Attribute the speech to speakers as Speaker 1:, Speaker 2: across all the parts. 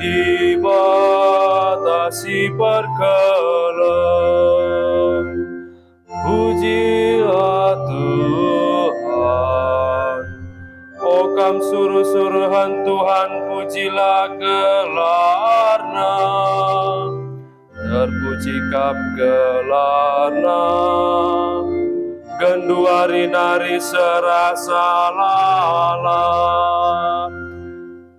Speaker 1: dibatasi perkelam. Pujilah Tuhan, oh kam suruh-suruhan Tuhan, pujilah gelarna, terpuji kap gelarna, genduari nari serasa lala.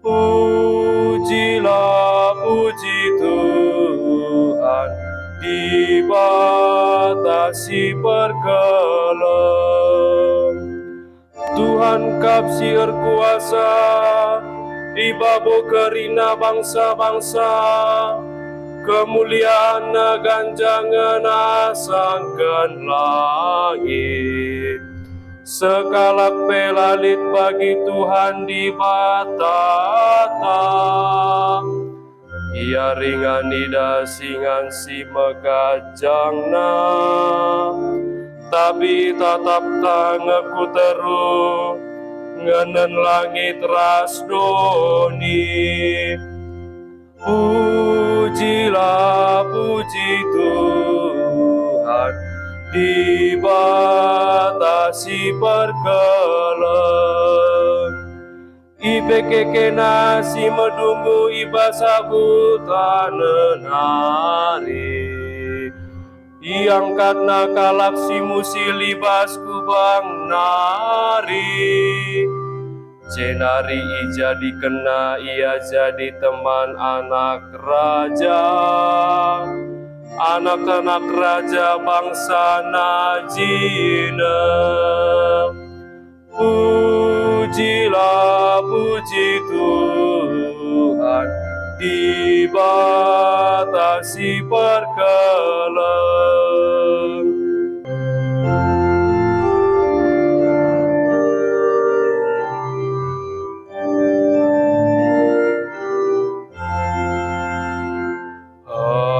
Speaker 1: Pujilah, puji Tuhan, dibatasi perkelam. Tuhan kap siar kuasa, ibabo kerina bangsa-bangsa, kemuliaan ganjangan asangkan langit. Sekalak pelalit bagi Tuhan di batata, ia ringan ida singan si megajangna, tapi tatap tangeku teru ngenen langit rasdoni. Pujilah, puji Tuhan, dibatasi perkelam. Ibekeke nasi medunggu ibasabutan nenari, iangkat nakalap si musi libasku bang nari. Cenari jadi kena, ia jadi teman anak raja, anak-anak raja bangsa Najina. Pujilah, puji Tuhan, dibatasi perkelam.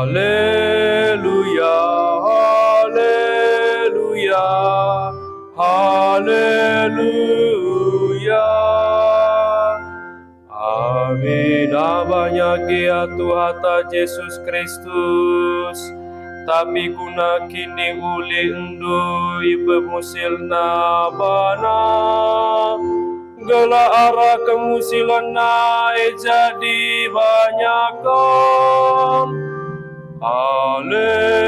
Speaker 1: Haleluya, haleluya, haleluya. Amin. Banyak ya Tuhan Yesus Kristus, tapi kuna kini uli endu ibe musilna bana, gela arah kemusilan na jadi banyak. Haleluya.